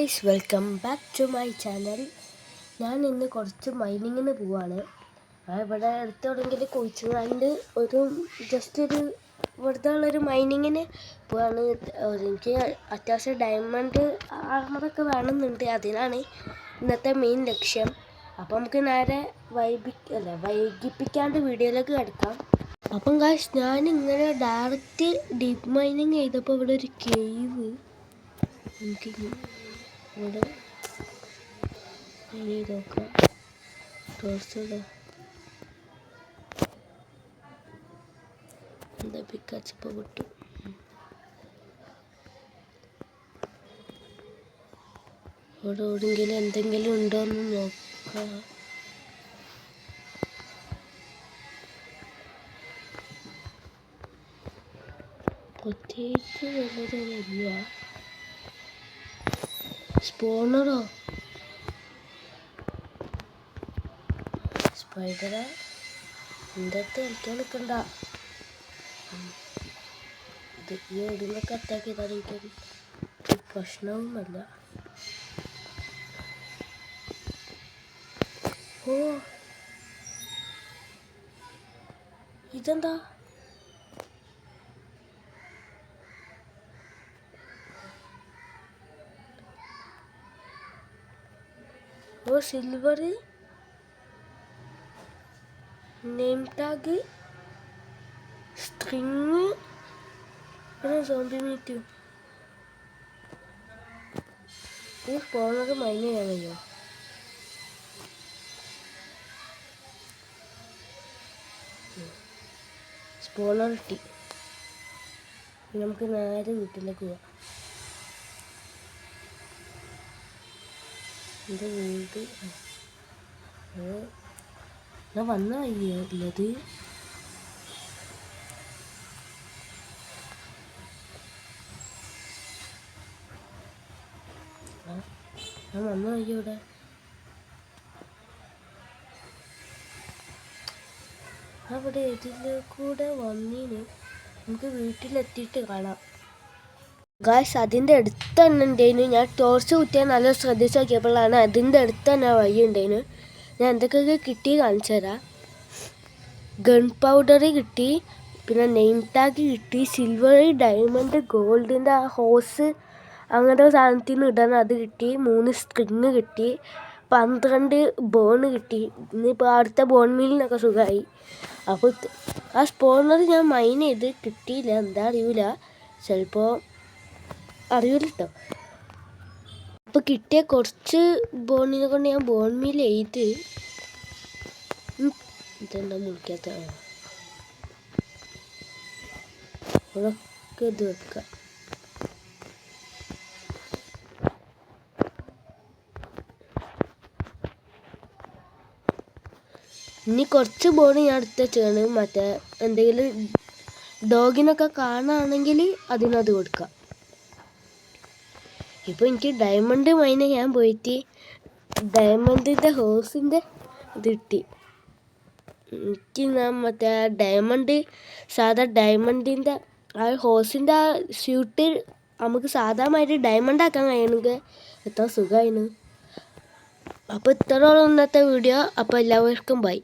Guys, welcome back to my channel. ഞാൻ ഇന്ന് കുറച്ച് മൈനിങ്ങിന് പോവാണ്. ഇവിടെ അടുത്തുണ്ടെങ്കിൽ കുഴിച്ചുകൊണ്ട് ജസ്റ്റ് വെറുതെ ഉള്ളൊരു മൈനിങ്ങിന് പോവാണ്. എനിക്ക് അത്യാവശ്യം ഡയമണ്ട് ആർമറൊക്കെ വേണമെന്നുണ്ട്. അതിനാണ് ഇന്നത്തെ മെയിൻ ലക്ഷ്യം. അപ്പം നമുക്ക് നേരെ വൈകിപ്പിക്കാണ്ട് വീഡിയോയിലേക്ക് കിടക്കാം. അപ്പം ഗൈസ്, ഞാനിങ്ങനെ ഡയറക്റ്റ് ഡീപ്പ് മൈനിങ് ചെയ്തപ്പോൾ ഇവിടെ ഒരു കേവ് എനിക്ക് ഇവിടെ നോക്കാം. ടോർച്ചോടെ എന്താ പിക്കാച്ചപ്പോൾ കിട്ടും. ഇവിടെ എവിടെയെങ്കിലും എന്തെങ്കിലും ഉണ്ടോ എന്ന് നോക്കാം. പ്രത്യേകിച്ച് വലുതൊന്നുമില്ല. സ്പോണറോ സ്പൈഡറാ എൻ്റെ അടുത്ത് കളിക്കാൻ നിൽക്കണ്ട. ഇത് ഈ എവിടുന്നൊക്കെ അറ്റാക്ക് ചെയ്താൽ എനിക്കൊരു പ്രശ്നവുമല്ല. ഓ, ഇതെന്താ? ഓ, silver name tag, string, zombie meat. ഈ സ്പോണർ മൈൻ ചെയ്യാൻ കഴിയുമോ? സ്പോണർ കിട്ടി. നമുക്ക് നേരെ വീട്ടിലേക്ക് പോവാം. എൻ്റെ വീട് ഞാൻ വന്ന വഴിയുള്ളത്. ഞാൻ വന്ന വഴി ഇവിടെ. അവിടെ ഇതിലൂടെ വന്നീന്. നമുക്ക് വീട്ടിലെത്തിയിട്ട് കാണാം. ഗായ്സ്, അതിൻ്റെ അടുത്ത് തന്നെ ഉണ്ടായിരുന്നു. ഞാൻ ടോർച്ച് കുത്തിയാൽ നല്ല ശ്രദ്ധിച്ച് നോക്കിയപ്പോഴാണ് അതിൻ്റെ അടുത്ത് തന്നെ വഴി ഉണ്ടായിരുന്നു. ഞാൻ എന്തൊക്കെ കിട്ടി കാണിച്ചു തരാം. ഗൺ പൗഡർ കിട്ടി, പിന്നെ നെയിം ടാഗ് കിട്ടി, സിൽവർ, ഡയമണ്ട്, ഗോൾഡിൻ്റെ ആ ഹോസ് അങ്ങനത്തെ സാധനത്തിന് ഇടാൻ അത് കിട്ടി, 3 സ്ട്രിങ് കിട്ടി, 12 ബോൺ കിട്ടി. ഇന്നിപ്പോൾ അടുത്ത ബോൺ മീലിനൊക്കെ സുഖമായി. അപ്പോൾ ആ സ്പോണർ ഞാൻ മൈൻ ചെയ്ത് കിട്ടിയില്ല. എന്താ അറിയില്ല, ചിലപ്പോൾ അറിയില്ല കേട്ടോ. അപ്പോൾ കിട്ടിയ കുറച്ച് ബോണിനെ കൊണ്ട് ഞാൻ ബോൺ മീൽ ചെയ്ത് ഇതെന്താ മുറിക്കാത്ത അതൊക്കെ ഇത് വെക്കാം. ഇനി കുറച്ച് ബോൺ ഞാൻ എടുത്ത് വെച്ചാണ്. മറ്റേ എന്തെങ്കിലും ഡോഗിനൊക്കെ കാണുകയാണെങ്കിൽ അതിനത് കൊടുക്കാം. ഇപ്പോൾ എനിക്ക് ഡയമണ്ട് മൈന് ഞാൻ പോയിട്ട് ഡയമണ്ടിൻ്റെ ഹോസിൻ്റെ ഇത് കിട്ടി. എനിക്ക് മറ്റേ ഡയമണ്ട് സാധാ ഡയമണ്ടിൻ്റെ ആ ഹോസിൻ്റെ ആ സ്യൂട്ട് നമുക്ക് സാധാരണമായിട്ട് ഡയമണ്ട് ആക്കാൻ കഴിയണമെങ്കിൽ എത്ര സുഖമായിരുന്നു. അപ്പോൾ ഇത്രയോളം ഇന്നത്തെ വീഡിയോ. അപ്പോൾ എല്ലാവർക്കും ബൈ.